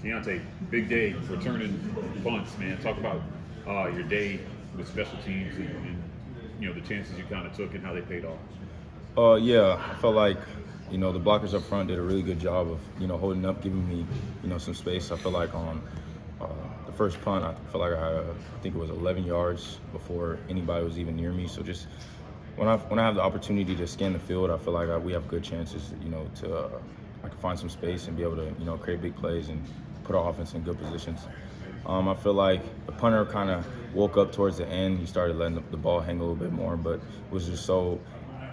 Keionte, big day returning punts, man. Talk about your day with special teams and the chances you kind of took and how they paid off. Yeah, I felt like, the blockers up front did a really good job of, holding up, giving me, some space. I feel like on uh, the first punt, I felt like I think it was 11 yards before anybody was even near me. So just when I have the opportunity to scan the field, I feel like we have good chances, I can find some space and be able to, create big plays and put our offense in good positions. I feel like the punter kind of woke up towards the end. He started letting the ball hang a little bit more, but was just so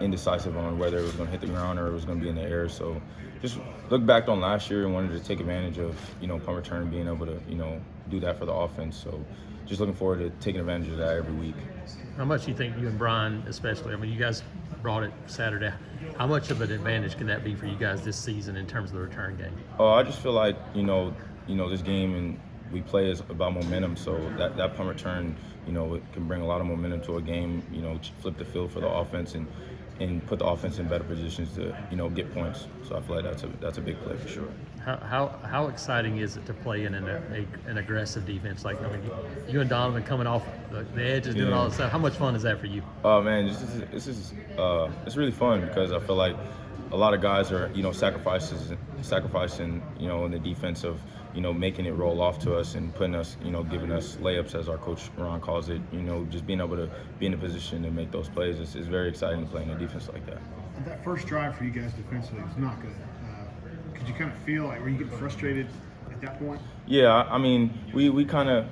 indecisive on whether it was going to hit the ground or it was going to be in the air. So just look back on last year and wanted to take advantage of, punt return and being able to, do that for the offense. So just looking forward to taking advantage of that every week. How much do you think you and Brian, especially, I mean, you guys brought it Saturday. How much of an advantage can that be for you guys this season in terms of the return game? I just feel like, this game and we play is about momentum. So that punt return, it can bring a lot of momentum to a game, flip the field for the offense and put the offense in better positions to, get points. So I feel like that's a big play for sure. How exciting is it to play in an aggressive defense? Like, I mean, you and Donovan coming off the edges, doing all this stuff. How much fun is that for you? Oh man, this is it's really fun because I feel like a lot of guys are sacrificing in the defense of making it roll off to us and putting us giving us layups as our coach Ron calls it. Just being able to be in a position to make those plays is very exciting to play in a defense like that. That first drive for you guys defensively was not good. Could you kind of feel like, were you getting frustrated at that point? Yeah, I mean, we kind of,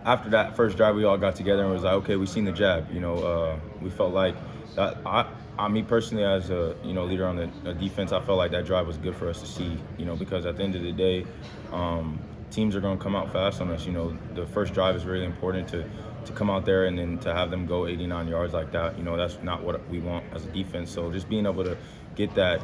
after that first drive, we all got together and was like, okay, we seen the jab. We felt like that. Me personally, as a leader on the defense, I felt like that drive was good for us to see. Because at the end of the day, teams are going to come out fast on us. The first drive is really important to come out there and then to have them go 89 yards like that. That's not what we want as a defense. So just being able to get that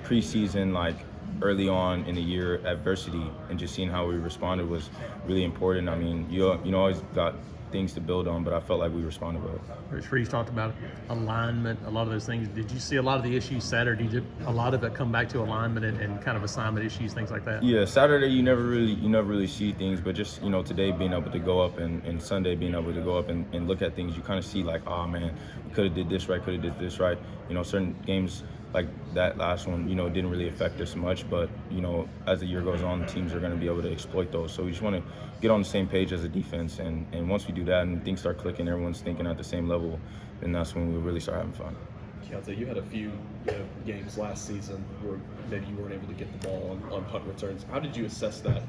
preseason, like early on in the year adversity and just seeing how we responded was really important. I mean, you always got things to build on, but I felt like we responded well. Rich Freeze talked about alignment, a lot of those things. Did you see a lot of the issues Saturday? Did a lot of it come back to alignment and kind of assignment issues, things like that? Yeah, Saturday you never really see things, but just today being able to go up and Sunday being able to go up and look at things, you kind of see like, oh man, we could have did this right, could have did this right. Certain games like that last one, didn't really affect us much, but as the year goes on, teams are going to be able to exploit those. So we just want to get on the same page as a defense, and once we do that and things start clicking, everyone's thinking at the same level, then that's when we really start having fun. Keionte, you had a few games last season where maybe you weren't able to get the ball on punt returns. How did you assess that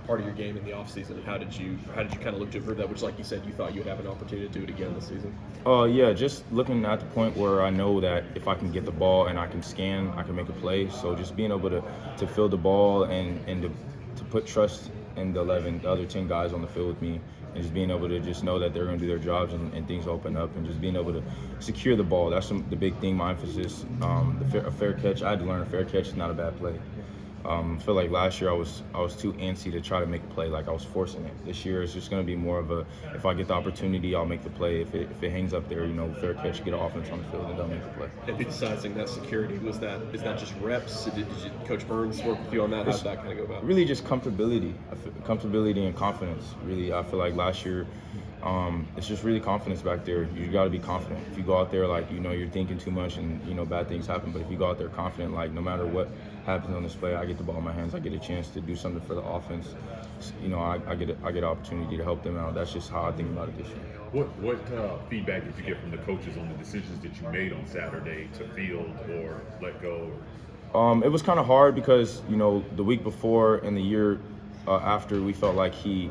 part of your game in the offseason, and how did you kind of look to improve that, which, like you said, you thought you would have an opportunity to do it again this season? Yeah, just looking at the point where I know that if I can get the ball and I can scan, I can make a play. So just being able to field the ball and to put trust in the other 10 guys on the field with me, and just being able to just know that they're going to do their jobs and things open up, and just being able to secure the ball. That's the big thing, my emphasis. A fair catch, I had to learn a fair catch is not a bad play. I feel like last year I was too antsy to try to make a play, like I was forcing it. This year it's just going to be more of a, if I get the opportunity, I'll make the play. If it hangs up there, fair catch, get an offense on the field, and they'll make the play. Emphasizing that security, is that just reps? Did Coach Burns work with you on that? How did that kind of go about? Really just comfortability and confidence. Really, I feel like last year, it's just really confidence back there. You got to be confident. If you go out there like you're thinking too much and bad things happen, but if you go out there confident, like no matter what happens on this play, I get the ball in my hands, I get a chance to do something for the offense. I get an opportunity to help them out. That's just how I think about it this year. What feedback did you get from the coaches on the decisions that you made on Saturday to field or let go? It was kind of hard because the week before and the year after, we felt like he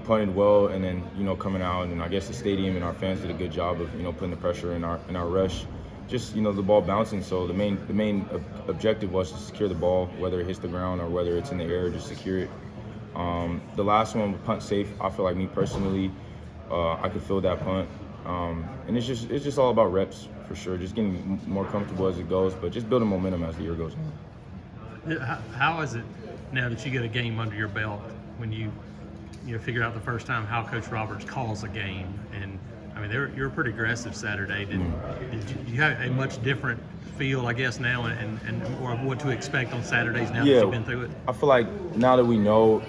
punted well, and then coming out, and I guess the stadium and our fans did a good job of putting the pressure in our rush. Just the ball bouncing. So the main objective was to secure the ball, whether it hits the ground or whether it's in the air, just secure it. The last one, punt safe, I feel like me personally, I could feel that punt, and it's just all about reps for sure. Just getting more comfortable as it goes, but just building momentum as the year goes on. How is it now that you get a game under your belt when you figure out the first time how Coach Roberts calls a game, and I mean, you're pretty aggressive Saturday. Did you have a much different feel, I guess, now, and or what to expect on Saturdays now that you've been through it? I feel like now that we know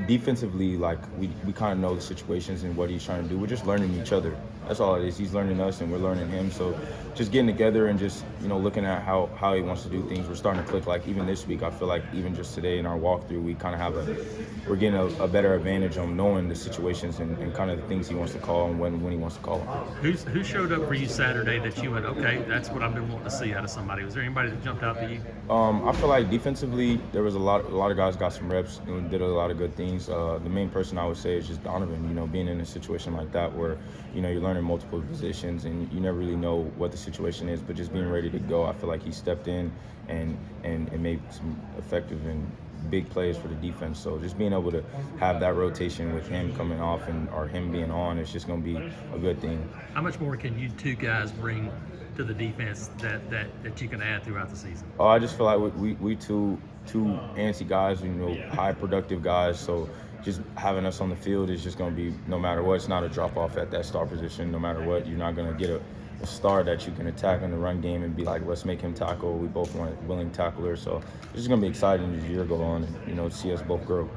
defensively, like we kind of know the situations and what he's trying to do. We're just learning each other. That's all it is. He's learning us and we're learning him. So just getting together and just, looking at how he wants to do things. We're starting to click. Like even this week, I feel like even just today in our walkthrough, we kind of we're getting a better advantage on knowing the situations and kind of the things he wants to call and when he wants to call them. Who showed up for you Saturday that you went, okay, that's what I've been wanting to see out of somebody? Was there anybody that jumped out to you? I feel like defensively, there was a lot of guys got some reps and did a lot of good things. The main person I would say is just Donovan. Being in a situation like that where you're learning multiple positions and you never really know what the situation is, but just being ready to go. I feel like he stepped in and made some effective and big plays for the defense. So just being able to have that rotation with him coming off or him being on, it's just going to be a good thing. How much more can you two guys bring to the defense that you can add throughout the season? Oh, I just feel like we two antsy guys, high productive guys. So just having us on the field is just going to be, no matter what, it's not a drop off at that star position. No matter what, you're not going to get a star that you can attack in the run game and be like, let's make him tackle. We both want willing tacklers. So it's just going to be exciting as the year go on and, see us both grow.